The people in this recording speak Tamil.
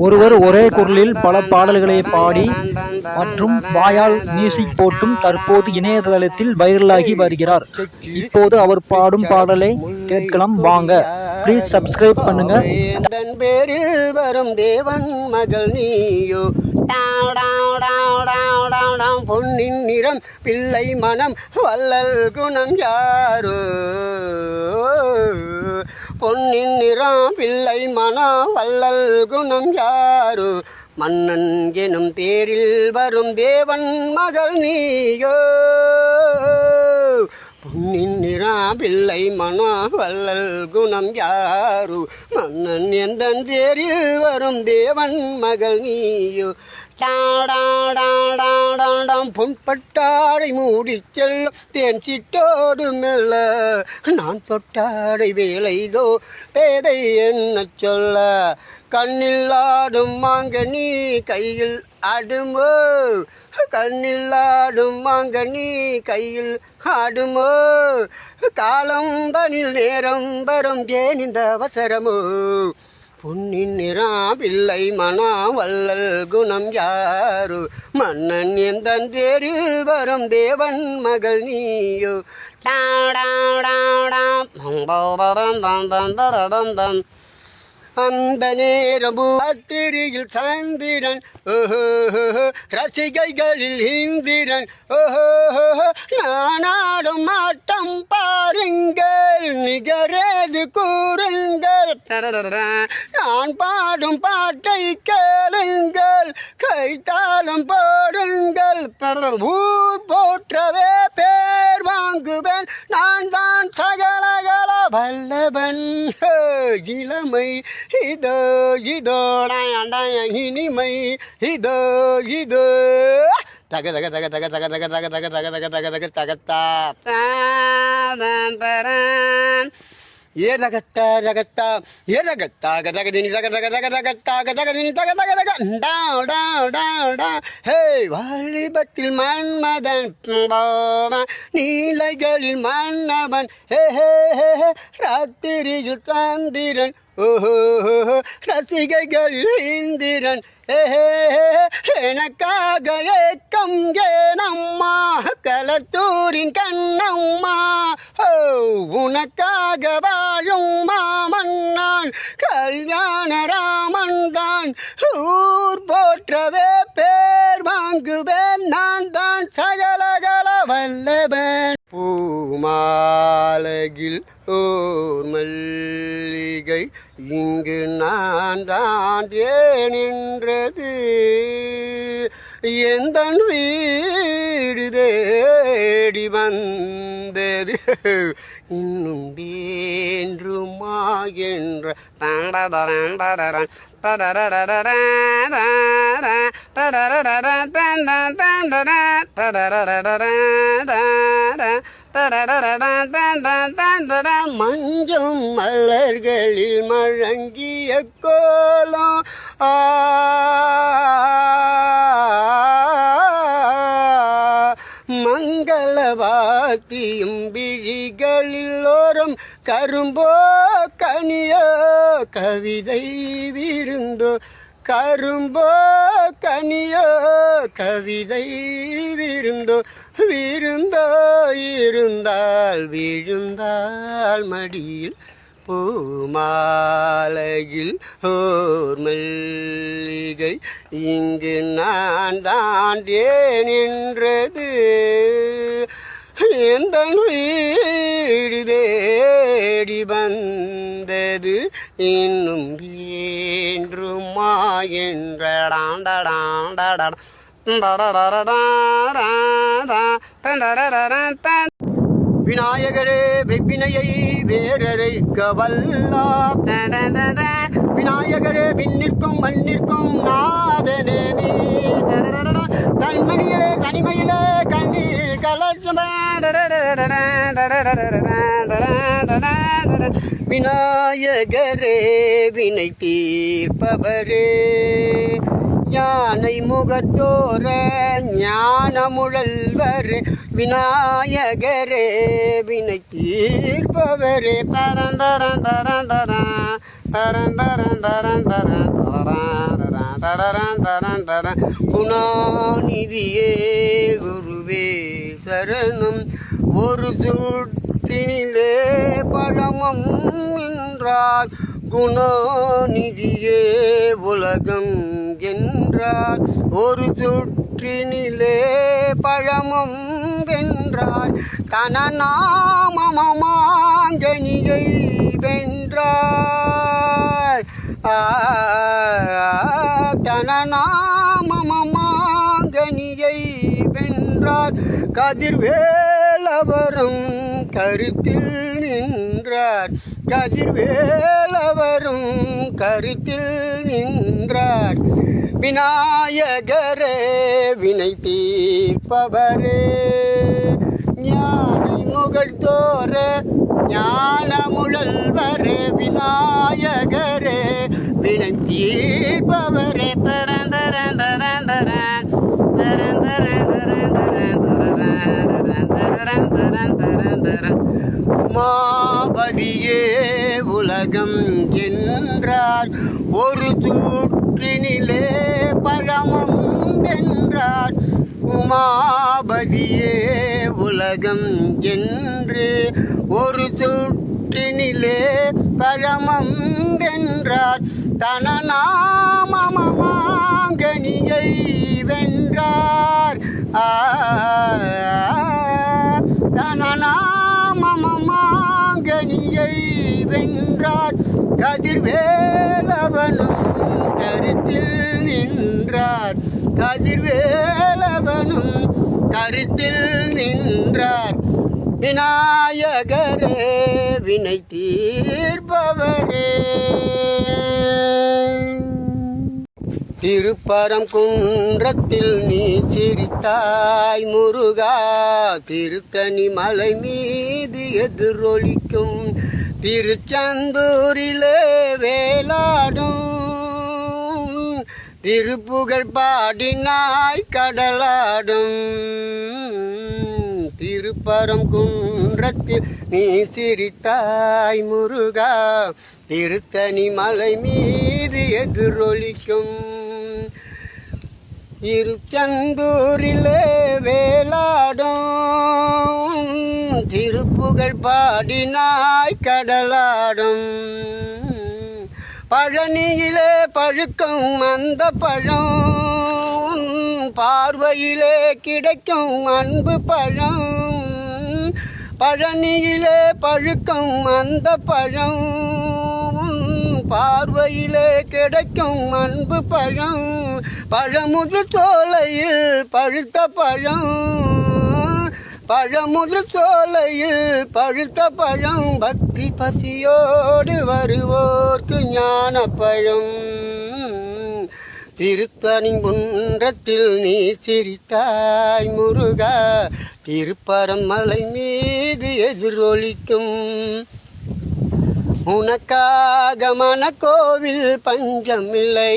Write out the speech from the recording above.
ஒருவர் ஒரே குரலில் பல பாடல்களை பாடி மற்றும் வாயால் மியூசிக் போட்டும் தற்போது இணையதளத்தில் வைரலாகி வருகிறார். இப்போது அவர் பாடும் பாடலை கேட்கலாம் வாங்க. ப்ளீஸ் சப்ஸ்கிரைப் பண்ணுங்க. பேரில் வரும் தேவன் மகள் நீயோ, பொன்னின் நிறம் பிள்ளை மனம் வள்ளல் குணம் யாரோ, பொன்னின் நிறம் பிள்ளை மனம் வள்ளல் குணம் யாரோ, மன்னன் எனும் பேரில் வரும் தேவன் மகள் நீயோ, பொன்னின் நிறம் பிள்ளை மனம் வள்ளல் குணம் யாரோ, மன்னன் எந்தன் பேரில் வரும் தேவன் மகள் நீயோ, பொன்பட்டாடை மூடி செல்லும் தேன் சிட்டோடு மெல்ல, நான் தொட்டாடை வேலைதோ பேதை என்ன சொல்ல, கண்ணில் ஆடும் மாங்கனி கையில் ஆடுமோ, கண்ணில் ஆடும் மாங்கனி கையில் ஆடுமோ, காலம் பனில் நேரம் வரும் ஏன் இந்த அவசரமோ, பொன்னின் நிறம் பிள்ளை மனம் வள்ளல் குணம் யாரு, மன்னன் எந்தன் தேரில் வரும் தேவன் மகள் நீயோ, அந்த நேரம் அத்திரியில் சந்திரன், ரசிகைகளில் இந்திரன், நானாடும் ஆட்டம் பாருங்கள் நிகரேது கூறுங்கள், நான் பாடும் பாட்டை கேளுங்கள் கைத்தாளம் போடுங்கள், ஊர் போற்றவே பேர் வாங்குவேன் நான் தான் சகலகல வல்லவன், இளமை இதோ இதோ இனிமை இதோ இதோ தக தக தக தக தக தக தக தக தக தக தக தக தகத்தா ஏ ரகத்தா ரகத்தா ஏ ரகத்தா கதக தினி தக தக தக தகத்தா கதக தினி தக தக தக டா டா டா டா ஹே வாலிபத்தில் மன்மதன் நீலைகளில் மன்னவன், ஹே ஹே ஹே ராத்திரியில் சந்திரன், ரசிகைகளில் இந்திரன், எனக்காக ஏக்கம் ஏனம்மா கலத்தூரின் கண்ணம்மா, உனக்காக வாழும் மாமன் நான் கல்யாண ராமன் தான், ஊர் போற்றவே பேர் வாங்குவேன் நான் தான் சகலகல வல்லவன், பூமாலையில் ஓர் மல்லிகை இங்கு நான் தான் ஏனின்றது, எந்தன் வீடு தேடி வந்தது இன்னும் வேண்டுமா என்ற மஞ்சம் மலர்களில் மழங்கிய கோலம், மங்களவாத்தியும் விழிகளில் ஓரம் கரும்போ கனியோ கவிதை விருந்தோ, கரும்போ கனியோ கவிதை விருந்தோ, விருந்தோ இருந்தால் விழுந்தால் மடியில் பூமாலையில் ஓர் மல்லிகை இங்கு நான் தான் நின்றது, எந்த வீடு தேடி வந்தது இன்னும் வேண்டுமா என்றாண்டாடாண்டாடா விநாயகரே வெப்பினையை வேறரைக்க வல்லா, விநாயகரே விண்ணிற்கும் மண்ணிற்கும் நாதனே நீ, தன்மணியிலே தனிமையிலே கண்ணீர் கலசம், விநாயகரே வினை தீர்ப்பவரே, யானை முகத்தோர ஞான முழல்வரே, விநாயகரே வினை தீர்ப்பவரே, பரம்பரம் பரம்பரம் பரம்பரம் பரம்பரம் குணாநிதியே குருவே சரணம் ஒரு சுற்றினிலே பழமம் என்றார் குணாநிதியே உலகம் என்றார் ஒரு சுற்றினிலே பழமம் வென்றார் தனநாமமாங்கனியை வென்றார் தனநாமமாங்கனியை வென்றார் கதிர்வேலவரும் கருத்தில் நின்றார் கதிர்வேலவரும் கருத்தில் நின்றார் விநாயகரே வினை தீர்ப்பவரே ஞானை முகழ்தோர ஞான முழல்வரே விநாயகரே வினை தீர்ப்பவரே உமாபதியே உலகம் என்றார் ஒரு சுற்றினிலே பழமம் வென்றார் உமாபதியே உலகம் என்று ஒரு சுற்றினிலே பழமம் வென்றார் தனநாமமாங்கனியை வென்றார் தனநாமமாங்கனியை வென்றார் கதிர்வேலவனும் கருத்தில் நின்றார் கதிர்வேலவனும் கருத்தில் நின்றார் விநாயகரே வினை தீர்ப்பவரே திருப்பரங்குன்றத்தில் நீ சிரித்தாய் முருகா திருத்தணி மலை மீது எதிரொலிக்கும் திருச்செந்தூரிலே வேலாடும் திருப்புகழ் பாடினாய் கடலாடும் திருப்பரங்குன்றத்தில் நீ சிரித்தாய் முருகா திருத்தணி மலை மீது எதிரொலிக்கும் திருச்செந்தூரிலே வேலாடும் திருப்புகழ் பாடினாய் கடலாடும் பழனியிலே பழுக்கும் அந்த பழம் பார்வையிலே கிடைக்கும் அன்பு பழம் பழனியிலே பழுக்கும் அந்த பழம் பார்வையிலே கிடைக்கும் அன்பு பழம் பழமுது சோலையில் பழுத்த பழம் பழமுது சோலையில் பழுத்த பழம் பக்தி பசியோடு வருவோர்க்கு ஞான பழம் திருப்பரங்குன்றத்தில் நீ சிரித்தாய் முருகா திருப்பரமலை மீது எதிரொலிக்கும் உனக்காக மனக்கோவில் பஞ்சமில்லை